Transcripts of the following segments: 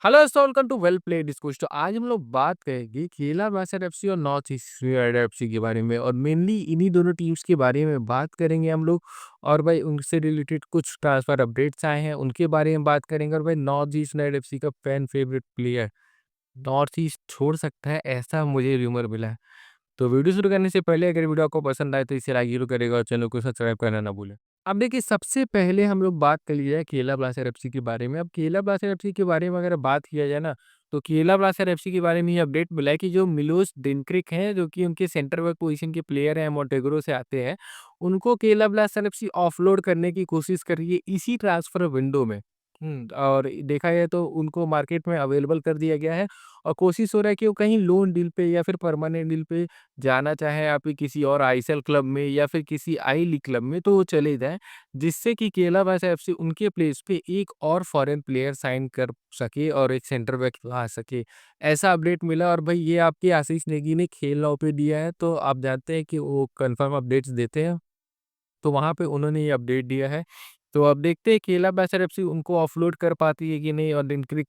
Hello दोस्तों, welcome to well played discourse. तो आज हम लोग बात करेंगे केरला ब्लास्टर्स एफसी और नॉर्थ ईस्ट यूनाइटेड एफसी के बारे में, और मेनली इन्हीं दोनों टीम्स के बारे में बात करेंगे हम लोग। और भाई उनसे रिलेटेड कुछ ट्रांसफर अपडेट्स आए हैं उनके बारे में बात करेंगे। और भाई नॉर्थ ईस्ट यूनाइटेड एफसी का fan favourite player north east छोड़ सकता है, ऐसा मुझे रूमर मिला है। तो वीडियो शुरू करने से पहले अगर वीडियो आपको पसंद आए तो इसे लाइक जरूर करेगा और चैनल को सब्सक्राइब करना ना भूलें। अब देखिए, सबसे पहले हम लोग बात कर लिया जाए केरला ब्लास्टर्स एफसी के बारे में। अब केरला ब्लास्टर्स एफसी के बारे में अगर बात किया जाए ना, तो केरला ब्लास्टर्स एफसी के बारे में ये अपडेट मिला है कि जो मिलोस डिनक्रिक हैं, जो कि उनके सेंटर बैक पोजीशन के प्लेयर हैं, मोंटेग्रो से आते हैं, उनको केरला ब्लास्टर्स एफसी ऑफलोड करने की कोशिश कर रही है इसी ट्रांसफर विंडो में। और देखा जाए तो उनको मार्केट में अवेलेबल कर दिया गया है, और कोशिश हो रहा है कि वो कहीं लोन डील पे या फिर परमानेंट डील पे जाना चाहे, या फिर किसी और आईएसएल क्लब में या फिर किसी आई लीग क्लब में तो वो चले जाएँ, जिससे कि केरला ब्लास्टर्स एफसी उनके प्लेस पे एक और फॉरेन प्लेयर साइन कर सके और एक सेंटर बैक ला सके। ऐसा अपडेट मिला, और भाई ये आपके आशीष नेगी ने खेल नाउ पे दिया है, तो आप जानते हैं कि वो कंफर्म अपडेट्स देते हैं। तो वहाँ पे उन्होंने ये अपडेट दिया है। तो अब देखते हैं केरला ब्लास्टर्स एफसी उनको ऑफलोड कर पाती है कि नहीं, और डिनक्रिक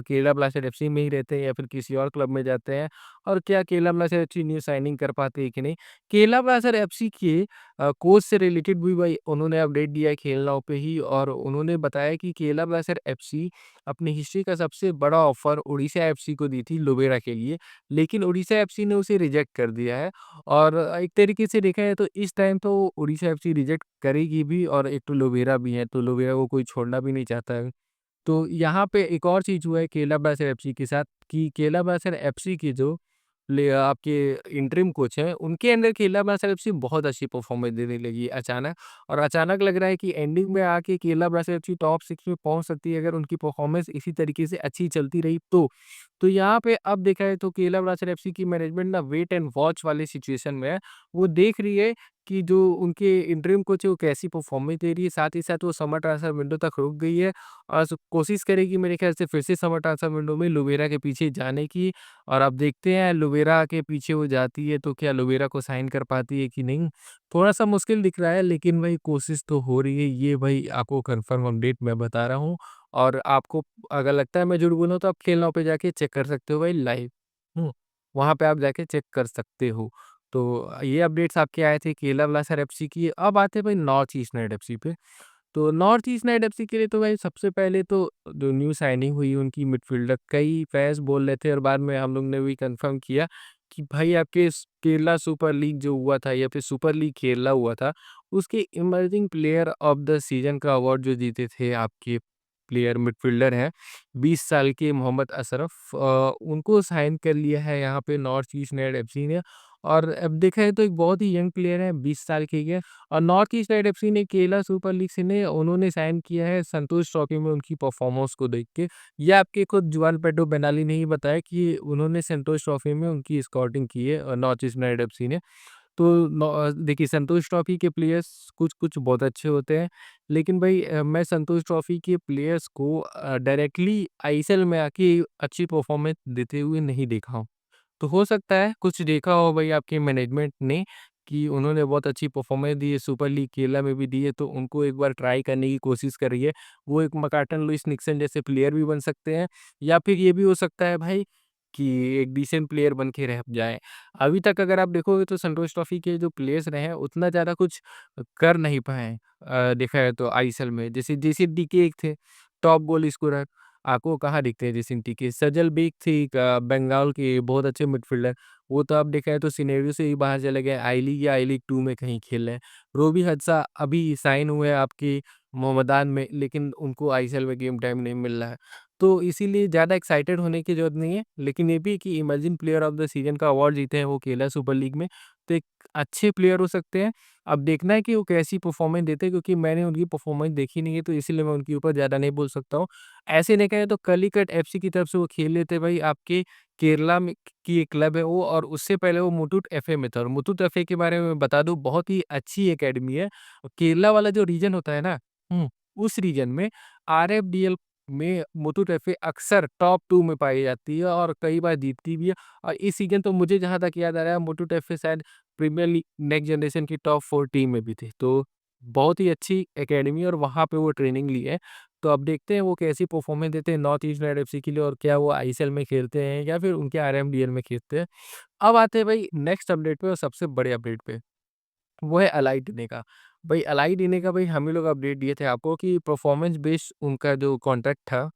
केरला ब्लास्टर्स एफसी में ही रहते हैं या फिर किसी और क्लब में जाते हैं, और क्या Kerala Blasters FC new signing कर पाती है कि नहीं। केरला ब्लास्टर्स एफसी के कोच से रिलेटेड भी भाई उन्होंने अपडेट दिया है खेल नाउ पे ही, और उन्होंने बताया कि केरला ब्लास्टर्स एफसी अपनी हिस्ट्री का सबसे बड़ा ऑफर उड़ीसा एफसी को दी थी लोबेरा के लिए, लेकिन उड़ीसा एफसी ने उसे रिजेक्ट कर दिया है। और एक तरीके से देखा जाए तो इस टाइम तो उड़ीसा एफसी रिजेक्ट करेगी भी, और एक तो लोवेरा भी है, तो लोवेरा को कोई छोड़ना भी नहीं चाहता है। तो यहाँ पे एक और चीज़ हुआ है केरला ब्लास्टर्स एफसी के साथ, कि केरला ब्लास्टर्स एफसी के जो आपके इंटरिम कोच हैं, उनके अंडर केरला ब्लास्टर्स एफसी बहुत अच्छी परफॉर्मेंस देने लगी है अचानक। और अचानक लग रहा है कि एंडिंग में आके केरला ब्लास्टर्स एफसी टॉप 6 में पहुँच सकती है, अगर उनकी परफॉर्मेंस इसी तरीके से अच्छी चलती रही तो। तो यहाँ पे अब देखा है तो केरला ब्लास्टर्स एफसी की मैनेजमेंट ना वेट एंड वॉच वाली सिचुएशन में है। वो देख रही है कि जो उनके इंटरिम कोच है वो कैसी परफॉर्मेंस दे रही है, साथ ही साथ वो समर ट्रांसफर विंडो तक रुक गई है, और कोशिश करेगी मेरे ख्याल से फिर से समर ट्रांसफर विंडो में लोवेरा के पीछे जाने की। और अब देखते हैं लोवेरा के पीछे वो जाती है तो क्या लोवेरा को साइन कर पाती है कि नहीं। थोड़ा-सा मुश्किल दिख रहा है, लेकिन भाई कोशिश तो हो रही है, ये भाई आपको कन्फर्म अपडेट मैं बता रहा हूँ। और आपको अगर लगता है मैं झूठ बोल रहा हूँ तो आप खेल नाउ पे जाके चेक कर सकते हो भाई लाइव। हुँ, वहाँ पे आप जाके चेक कर सकते हो। तो ये अपडेट्स आपके आए थे केरला ब्लास्टर्स एफसी की। अब आते हैं भाई नॉर्थ ईस्ट यूनाइटेड एफसी पे। तो नॉर्थ ईस्ट यूनाइटेड एफसी के लिए तो भाई सबसे पहले तो जो न्यू साइनिंग हुई उनकी मिडफील्डर, कई फैंस बोल रहे थे और बाद में हम लोग ने भी कंफर्म किया कि भाई आपके केरला सुपर लीग जो हुआ था या फिर सुपर लीग केरला हुआ था, उसके emerging player of the season का अवार्ड जो जीते थे आपके प्लेयर मिडफील्डर हैं 20 साल के मोहम्मद अशरफ, उनको साइन कर लिया है यहाँ पे नॉर्थ ईस्ट यूनाइटेड एफसी ने। और अब देखा है तो एक बहुत ही यंग प्लेयर है, 20 साल के ही है। और नॉर्थ ईस्ट यूनाइटेड एफसी ने केरला सुपर लीग से ने उन्होंने साइन किया है संतोष ट्रॉफी में उनकी परफॉर्मेंस को देख के। ये आपके खुद जुआन पेड्रो बेनाली ने ही बताया कि उन्होंने संतोष ट्रॉफी में उनकी स्काउटिंग की है नॉर्थ ईस्ट यूनाइटेड एफसी ने। तो देखिए, संतोष ट्रॉफी के प्लेयर्स कुछ-कुछ बहुत अच्छे होते हैं, लेकिन भाई मैं संतोष ट्रॉफी के प्लेयर्स को डायरेक्टली आईएसएल में आके अच्छी परफॉर्मेंस देते हुए नहीं देखा हूँ। तो हो सकता है कुछ देखा हो भाई आपके मैनेजमेंट ने कि उन्होंने बहुत अच्छी परफॉर्मेंस दी है, सुपर लीग केरला में भी दी है, तो उनको एक बार ट्राई करने की कोशिश करिए। वो एक मकार्टन लुइस निक्सन जैसे प्लेयर भी बन सकते हैं, या फिर ये भी हो सकता है भाई कि एक डिसेंट प्लेयर बन के रह जाएँ। अभी तक अगर आप देखोगे तो संतोष ट्रॉफी के जो प्लेयर्स रहे हैं उतना ज़्यादा कुछ कर नहीं पाए हैं। देखा है तो आईएसएल में जैसे जेसन डीके एक थे, टॉप गोल स्कोरर, आपको कहाँ दिखते हैं जेसन डीके। सजल बेक थे एक बंगाल के बहुत अच्छे मिडफील्डर, वो तो अब देखा है तो सिनेरियो से ही बाहर चले गए, आई लीग या आई लीग 2 में कहीं खेल रहे हैं। रोबी हदसा अभी साइन हुए हैं आपके मोहम्मदान में, लेकिन उनको आईएसएल में गेम टाइम नहीं मिल रहा है। तो इसीलिए ज़्यादा एक्साइटेड होने की ज़रूरत नहीं है, लेकिन ये भी कि emerging player of the season का अवार्ड जीते हैं वो केरला सुपर लीग में, तो एक अच्छे प्लेयर हो सकते हैं। अब देखना है कि वो कैसी परफॉर्मेंस देते हैं, क्योंकि मैंने उनकी परफॉर्मेंस देखी नहीं है, तो इसीलिए मैं उनके ऊपर ज़्यादा नहीं बोल सकता हूँ। ऐसे देखा जाए तो कलिकट एफसी की तरफ से वो खेल लेते भाई आपके केरला में की एक क्लब है वो, और उससे पहले वो मुथूट एफए में था। और मुथूट एफए के बारे में मैं बता दूँ, बहुत ही अच्छी अकेडमी है। और केरला वाला जो रीजन होता है ना, उस रीजन में आरएफडीएल में मुथूट एफए अक्सर टॉप 2 में पाई जाती है और कई बार जीतती भी है। और इस सीज़न तो मुझे जहाँ तक याद आ रहा है मुथूट एफए शायद प्रीमियर लीग नेक्स्ट जनरेशन की टॉप 4 टीम में भी थे। तो बहुत ही अच्छी एकेडमी और वहाँ पे वो ट्रेनिंग ली है। तो अब देखते हैं वो कैसी परफॉर्मेंस देते हैं नॉर्थ ईस्ट यूनाइटेड एफसी के लिए और क्या वो आईएसएल में खेलते हैं या फिर उनके आरएमडीएल में खेलते हैं। अब आते हैं भाई नेक्स्ट अपडेट पे और सबसे बड़े अपडेट पे, वो है अलाइ डीने का। भाई अलाइ डीने का भाई हम ही लोग अपडेट दिए थे आपको कि परफॉर्मेंस बेस्ड उनका जो कॉन्ट्रैक्ट था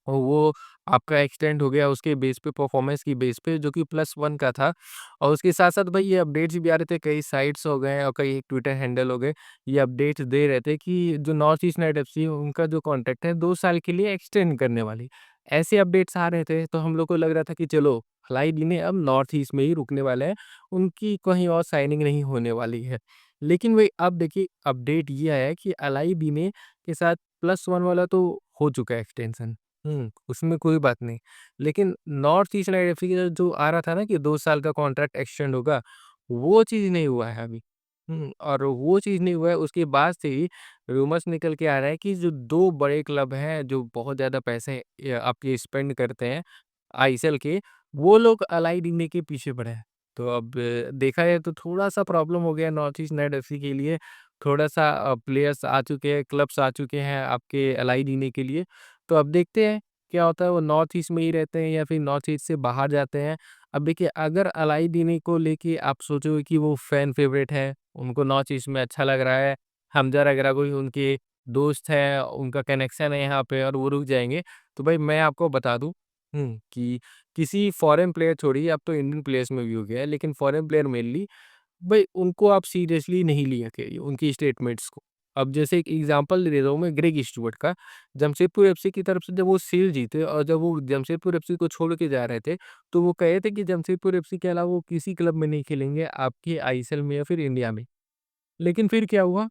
वो आपका एक्सटेंड हो गया उसके बेस पे परफॉर्मेंस की बेस पे जो कि +1 का था। और उसके साथ-साथ भाई ये अपडेट्स भी आ रहे थे, कई साइट्स हो गए और कई ट्विटर हैंडल हो गए, ये अपडेट्स दे रहे थे कि जो नॉर्थ ईस्ट यूनाइटेड एफसी उनका जो कॉन्ट्रैक्ट है 2 साल के लिए एक्सटेंड करने वाली। ऐसे अपडेट्स आ रहे थे तो हम लोग को लग रहा था कि चलो अलाइ डीने अब नॉर्थ ईस्ट में ही रुकने वाले हैं, उनकी कहीं और साइनिंग नहीं होने वाली है। लेकिन भाई अब देखिए अपडेट ये आया है कि अलाइ डीने के साथ +1 वाला तो हो चुका है एक्सटेंशन। उसमें कोई बात नहीं। लेकिन नॉर्थ ईस्ट यूनाइटेड एफसी का जो आ रहा था ना कि 2 साल का कॉन्ट्रैक्ट एक्सटेंड होगा, वो चीज़ नहीं हुआ है अभी। और वो चीज़ नहीं हुआ है उसके बाद से ही रूमर्स निकल के आ रहा है कि जो 2 बड़े क्लब हैं जो बहुत ज़्यादा पैसे आपके स्पेंड करते हैं आईएसएल के, वो लोग अलाइ डीने के पीछे पड़े हैं। तो अब देखा जाए तो थोड़ा-सा प्रॉब्लम हो गया नॉर्थ ईस्ट यूनाइटेड एफसी के लिए। थोड़ा-सा प्लेयर्स आ चुके हैं, क्लब्स आ चुके हैं आपके अलाइ डीने के लिए। तो अब देखते हैं क्या होता है, वो नॉर्थ ईस्ट में ही रहते हैं या फिर नॉर्थ ईस्ट से बाहर जाते हैं। अब देखिए अगर अलाइ डीने को लेके आप सोचोगे कि वो फैन फेवरेट है, उनको नॉर्थ ईस्ट में अच्छा लग रहा है, हमजा वगैरह कोई उनके दोस्त है, उनका कनेक्शन है यहाँ पे और वो रुक जाएँगे, तो भाई मैं आपको बता दूँ कि किसी फॉरेन प्लेयर छोड़िए अब तो इंडियन प्लेयर्स में भी हो गया है, लेकिन फॉरेन प्लेयर मेनली भई उनको आप सीरियसली नहीं लिया करिए, उनकी स्टेटमेंट्स को। अब जैसे एक एग्ज़ाम्पल दे रहा हूँ मैं ग्रेग स्टुअर्ट का, जमशेदपुर एफसी की तरफ से जब वो सीरीज़ जीते और जब वो जमशेदपुर एफसी को छोड़ के जा रहे थे, तो वो कहे थे कि जमशेदपुर एफसी के अलावा वो किसी क्लब में नहीं खेलेंगे, आपके आईएसएल में या फिर इंडिया में। लेकिन फिर क्या हुआ?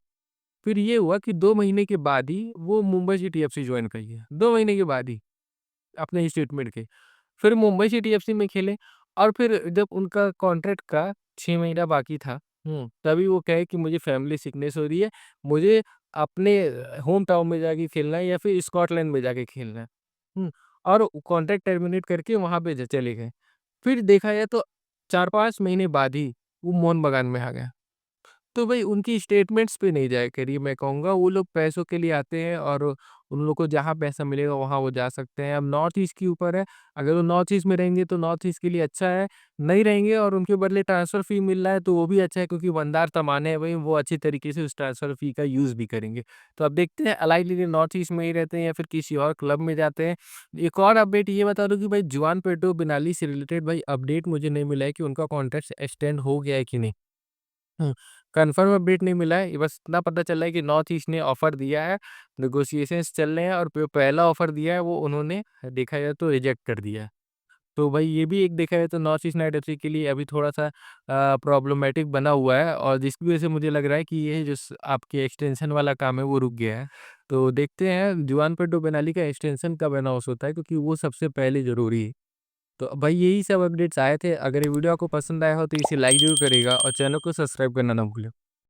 फिर ये हुआ कि 2 महीने के बाद ही वो मुंबई सिटी एफसी जॉइन करी है, 2 महीने के बाद ही, अपने स्टेटमेंट के। फिर मुंबई सिटी एफसी में खेले और फिर जब उनका कॉन्ट्रैक्ट का 6 महीना बाकी था, तभी वो कहे कि मुझे फैमिली सिकनेस हो रही है, मुझे अपने होम टाउन में जाके खेलना है या फिर स्कॉटलैंड में जाके खेलना है। और कॉन्ट्रैक्ट टर्मिनेट करके वहाँ पे ज चले गए। फिर देखा जाए तो 4-5 महीने बाद ही वो मोहन बागान में आ गए। तो भई उनकी स्टेटमेंट्स पे नहीं जाया करिए मैं कहूँगा, वो लोग पैसों के लिए आते हैं और उन लोग को जहाँ पैसा मिलेगा वहाँ वो जा सकते हैं। अब नॉर्थ ईस्ट के ऊपर है, अगर वो नॉर्थ ईस्ट में रहेंगे तो नॉर्थ ईस्ट के लिए अच्छा है, नहीं रहेंगे और उनके बदले ट्रांसफ़र फ़ी मिल रहा है तो वो भी अच्छा है क्योंकि वंदार तमाने हैं भई, वो अच्छी तरीके से उस ट्रांसफ़र फ़ी का यूज़ भी करेंगे। तो अब देखते हैं अलाइ डीने नॉर्थ ईस्ट में ही रहते हैं या फिर किसी और क्लब में जाते हैं। एक और अपडेट ये बता दूँ कि भाई जुआन पेड्रो बेनाली से रिलेटेड भाई अपडेट मुझे नहीं मिला है कि उनका कॉन्ट्रैक्ट एक्सटेंड हो गया है कि नहीं। हुँ, कन्फर्म अपडेट नहीं मिला है, ये बस इतना पता चला है कि नॉर्थ ईस्ट ने ऑफ़र दिया है, नेगोशिएशंस चल रहे हैं और जो पहला ऑफ़र दिया है वो उन्होंने देखा जाए तो रिजेक्ट कर दिया है। तो भाई ये भी एक देखा जाए तो नॉर्थ ईस्ट यूनाइटेड एफसी के लिए अभी थोड़ा-सा प्रॉब्लमैटिक बना हुआ है और जिसकी वज़ह से मुझे लग रहा है कि ये जो स आपके एक्सटेंशन वाला काम है वो रुक गया है। तो देखते हैं जुआन पेड्रो बेनाली का एक्सटेंशन कब अनाउंस होता है क्योंकि वो सबसे पहले ज़रूरी है। तो भाई यही सब अपडेट्स आए थे। अगर ये वीडियो आपको पसंद आया हो तो इसे लाइक ज़रूर करिएगा और चैनल को सब्सक्राइब करना ना भूलें।